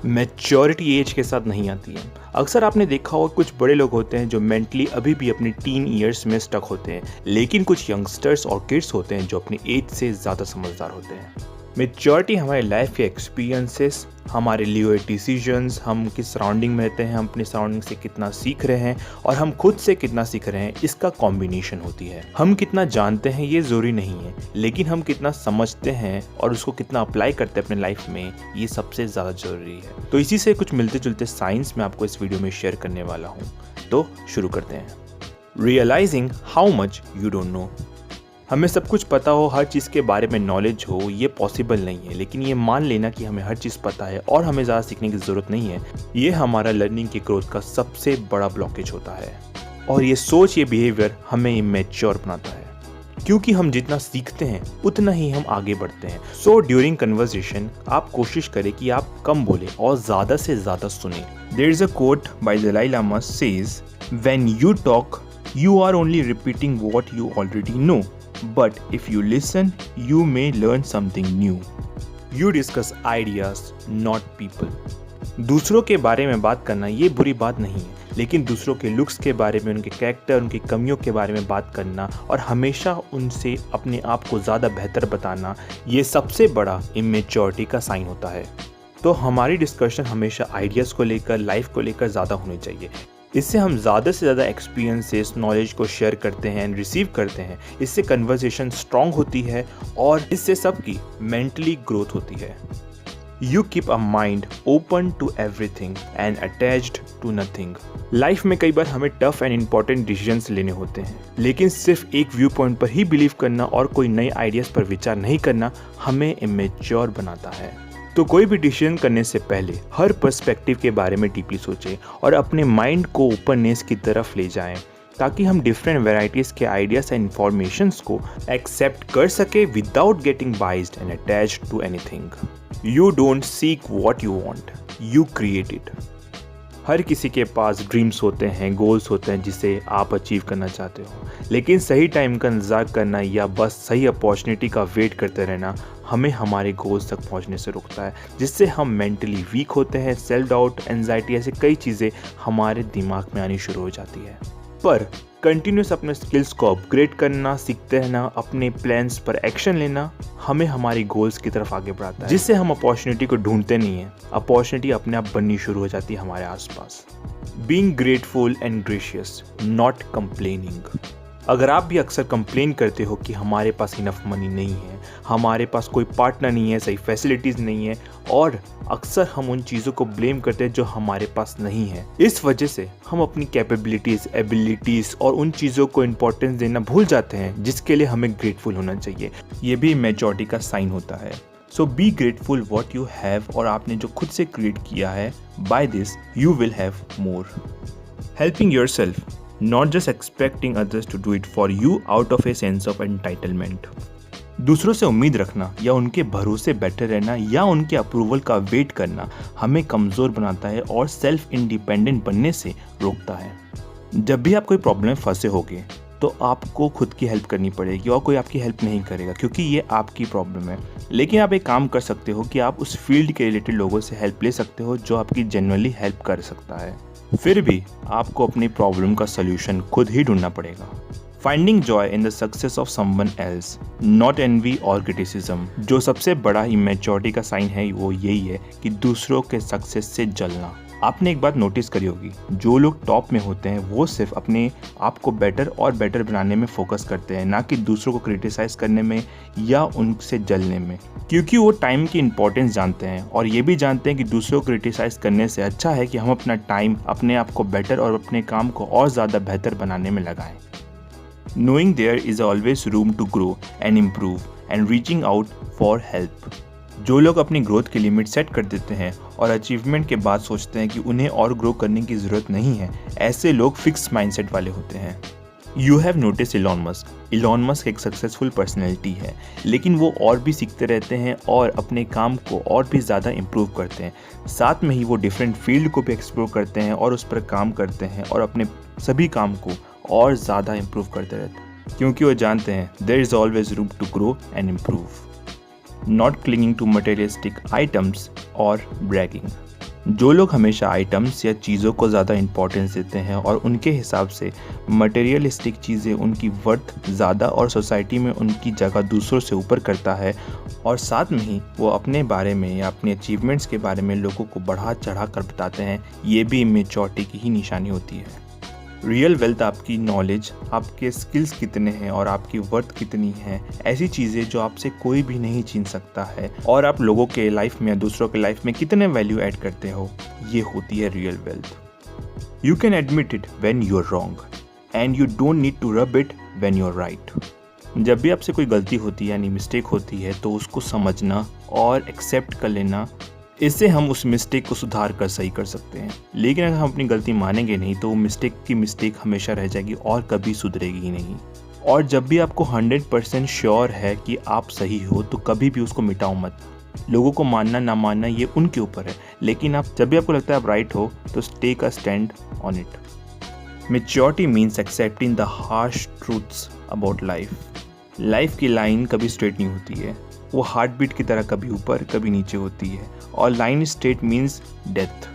Maturity as के साथ नहीं आती है। अक्सर आपने देखा होगा कुछ बड़े लोग होते हैं जो मेंटली अभी भी अपने टीन ईयर्स में स्टक होते हैं, लेकिन कुछ यंगस्टर्स और किड्स होते हैं जो अपनी एज से ज़्यादा समझदार होते हैं। मैच्योरिटी हमारे लाइफ के एक्सपीरियंसेस, हमारे लिए हुए डिसीजंस, हम किस सराउंडिंग में रहते हैं, हम अपने सराउंडिंग से कितना सीख रहे हैं और हम खुद से कितना सीख रहे हैं, इसका कॉम्बिनेशन होती है। हम कितना जानते हैं ये ज़रूरी नहीं है, लेकिन हम कितना समझते हैं और उसको कितना अप्लाई करते हैं अपने लाइफ में, ये सबसे ज़्यादा ज़रूरी है। तो इसी से कुछ मिलते जुलते साइंस मैं आपको इस वीडियो में शेयर करने वाला हूँ। तो शुरू करते हैं। Realising how much you don't know. हमें सब कुछ पता हो, हर चीज़ के बारे में नॉलेज हो, ये पॉसिबल नहीं है, लेकिन ये मान लेना कि हमें हर चीज़ पता है और हमें ज़्यादा सीखने की ज़रूरत नहीं है, ये हमारा लर्निंग की ग्रोथ का सबसे बड़ा ब्लॉकेज होता है। और ये सोच, ये बिहेवियर हमें इमेच्योर बनाता है, क्योंकि हम जितना सीखते हैं उतना ही हम आगे बढ़ते हैं। सो ड्यूरिंग कन्वर्सेशन आप कोशिश करें कि आप कम बोलें और ज़्यादा से ज़्यादा सुने। There is a quote by Dalai Lama says, when you talk you are only repeating what you already know, but if you listen, you may learn something new. You discuss ideas, not people. दूसरों के बारे में बात करना ये बुरी बात नहीं है, लेकिन दूसरों के लुक्स के बारे में, उनके कैरेक्टर, उनकी कमियों के बारे में बात करना और हमेशा उनसे अपने आप को ज़्यादा बेहतर बताना, ये सबसे बड़ा इमेच्योरिटी का साइन होता है। तो हमारी डिस्कशन हमेशा आइडियाज़ को लेकर, लाइफ को लेकर ज़्यादा होनी चाहिए। इससे हम ज़्यादा से ज़्यादा एक्सपीरियंसेस, नॉलेज को शेयर करते हैं एंड रिसीव करते हैं। इससे कन्वर्सेशन स्ट्रॉन्ग होती है और इससे सबकी मेंटली ग्रोथ होती है। You keep a mind open to everything and attached to nothing. Life में कई बार हमें टफ एंड इम्पॉर्टेंट डिसीजंस लेने होते हैं, लेकिन सिर्फ एक व्यू पॉइंट पर ही बिलीव करना और कोई नए आइडियाज़ पर विचार नहीं करना हमें इमेच्योर बनाता है। तो कोई भी डिसीजन करने से पहले हर पर्सपेक्टिव के बारे में डीपली सोचें और अपने माइंड को ओपननेस की तरफ ले जाएं, ताकि हम डिफरेंट वैराइटीज़ के आइडियाज़ एंड इंफॉर्मेशंस को एक्सेप्ट कर सके without getting biased and attached to anything. You don't seek what you want, you create it. हर किसी के पास ड्रीम्स होते हैं, गोल्स होते हैं जिसे आप अचीव करना चाहते हो, लेकिन सही टाइम का इंतज़ार करना या बस सही अपॉर्चुनिटी का वेट करते रहना हमें हमारे गोल्स तक पहुंचने से रोकता है, जिससे हम मेंटली वीक होते हैं। सेल्फ डाउट, एंजाइटी, ऐसे कई चीज़ें हमारे दिमाग में आनी शुरू हो जाती है। पर कंटिन्यूस अपने स्किल्स को अपग्रेड करना, सीखते रहना, अपने प्लान्स पर एक्शन लेना हमें हमारी गोल्स की तरफ आगे बढ़ाता है, जिससे हम अपॉर्चुनिटी को ढूंढते नहीं हैं, अपॉर्चुनिटी अपने आप बननी शुरू हो जाती है हमारे आसपास। Being grateful and gracious, not complaining. अगर आप भी अक्सर कंप्लेन करते हो कि हमारे पास इनफ मनी नहीं है, हमारे पास कोई पार्टनर नहीं है, सही फैसिलिटीज़ नहीं है, और अक्सर हम उन चीज़ों को ब्लेम करते हैं जो हमारे पास नहीं है, इस वजह से हम अपनी कैपेबिलिटीज़, एबिलिटीज़ और उन चीज़ों को इम्पोर्टेंस देना भूल जाते हैं जिसके लिए हमें ग्रेटफुल होना चाहिए। ये भी मैच्योरिटी का साइन होता है। So be grateful what you have, और आपने जो खुद से क्रिएट किया है, by this you will have more. Helping yourself, not just expecting others to do it for you out of a sense of entitlement. दूसरों से उम्मीद रखना या उनके भरोसे बैठे रहना या उनके अप्रूवल का वेट करना हमें कमज़ोर बनाता है और सेल्फ इंडिपेंडेंट बनने से रोकता है। जब भी आप कोई प्रॉब्लम में फंसे होगे तो आपको खुद की हेल्प करनी पड़ेगी और कोई आपकी हेल्प नहीं करेगा, क्योंकि ये आपकी प्रॉब्लम है। लेकिन आप एक काम कर सकते हो कि आप उस फील्ड के रिलेटेड लोगों से हेल्प ले सकते हो जो आपकी जेन्युइनली हेल्प कर सकता है। फिर भी आपको अपनी प्रॉब्लम का सल्यूशन खुद ही ढूंढना पड़ेगा। Finding joy in the success of someone else, not N V और क्रिटिसिज्म। जो सबसे बड़ा इमेच्योरिटी का साइन है वो यही है कि दूसरों के सक्सेस से जलना। आपने एक बात नोटिस करी होगी, जो लोग टॉप में होते हैं वो सिर्फ अपने आप को बेटर और बेटर बनाने में फोकस करते हैं, ना कि दूसरों को क्रिटिसाइज करने में या उनसे जलने में, क्योंकि वो टाइम की इंपॉर्टेंस जानते हैं और ये भी जानते हैं कि दूसरों को क्रिटिसाइज करने से अच्छा है कि हम अपना टाइम अपने आप को बेटर और अपने काम को और ज़्यादा बेहतर बनाने में लगाएं। Knowing there is always room to grow and improve and reaching out for help. जो लोग अपनी ग्रोथ की लिमिट सेट कर देते हैं और अचीवमेंट के बाद सोचते हैं कि उन्हें और ग्रो करने की ज़रूरत नहीं है, ऐसे लोग फिक्स माइंडसेट वाले होते हैं। You have notice Elon Musk एक सक्सेसफुल पर्सनैलिटी है, लेकिन वो और भी सीखते रहते हैं और अपने काम को और भी ज़्यादा इम्प्रूव करते हैं। साथ में ही वो डिफरेंट फील्ड को भी एक्सप्लोर करते हैं और उस पर काम करते हैं और अपने सभी काम को और ज़्यादा इम्प्रूव करते रहते हैं, क्योंकि वो जानते हैं there is always room to grow and improve. Not clinging to materialistic items और ब्रैगिंग। जो लोग हमेशा आइटम्स या चीज़ों को ज़्यादा इंपॉर्टेंस देते हैं और उनके हिसाब से मटेरियलिस्टिक चीज़ें उनकी वर्थ ज़्यादा और सोसाइटी में उनकी जगह दूसरों से ऊपर करता है, और साथ में ही वो अपने बारे में या अपने अचीवमेंट्स के बारे में लोगों को बढ़ा चढ़ा कर बताते हैं, ये भी इमेच्योरिटी की ही निशानी होती है। रियल वेल्थ आपकी नॉलेज, आपके स्किल्स कितने हैं और आपकी वर्थ कितनी है, ऐसी चीज़ें जो आपसे कोई भी नहीं छीन सकता है, और आप लोगों के लाइफ में या दूसरों के लाइफ में कितने वैल्यू ऐड करते हो, ये होती है real wealth. You can admit it when you are wrong and you don't need to rub it when you are right. जब भी आपसे कोई गलती होती है यानी मिस्टेक होती है, तो उसको समझना और एक्सेप्ट कर लेना, इससे हम उस मिस्टेक को सुधार कर सही कर सकते हैं। लेकिन अगर हम अपनी गलती मानेंगे नहीं तो वो मिस्टेक हमेशा रह जाएगी और कभी सुधरेगी ही नहीं। और जब भी आपको 100% श्योर है कि आप सही हो, तो कभी भी उसको मिटाओ मत। लोगों को मानना ना मानना ये उनके ऊपर है, लेकिन आप जब भी आपको लगता है आप राइट हो, तो take a stand on it. Maturity means accepting the harsh truths about life. Life की लाइन कभी स्ट्रेट नहीं होती है, वो हार्ट बीट की तरह कभी ऊपर कभी नीचे होती है, और लाइन स्ट्रेट मीन्स डेथ।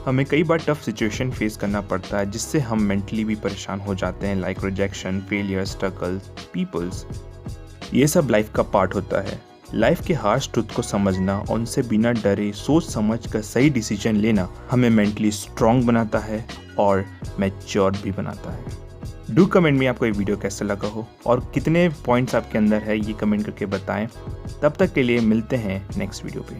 हमें कई बार टफ सिचुएशन फेस करना पड़ता है जिससे हम मेंटली भी परेशान हो जाते हैं, like rejection, failure, struggle, peoples. ये सब लाइफ का पार्ट होता है। लाइफ के हार्श ट्रुथ को समझना और उनसे बिना डरे सोच समझ कर सही डिसीजन लेना हमें मेंटली स्ट्रॉन्ग बनाता है और मैच्योर भी बनाता है। डू कमेंट में आपको ये वीडियो कैसा लगा हो और कितने पॉइंट्स आपके अंदर है, ये कमेंट करके बताएं। तब तक के लिए मिलते हैं नेक्स्ट वीडियो पे।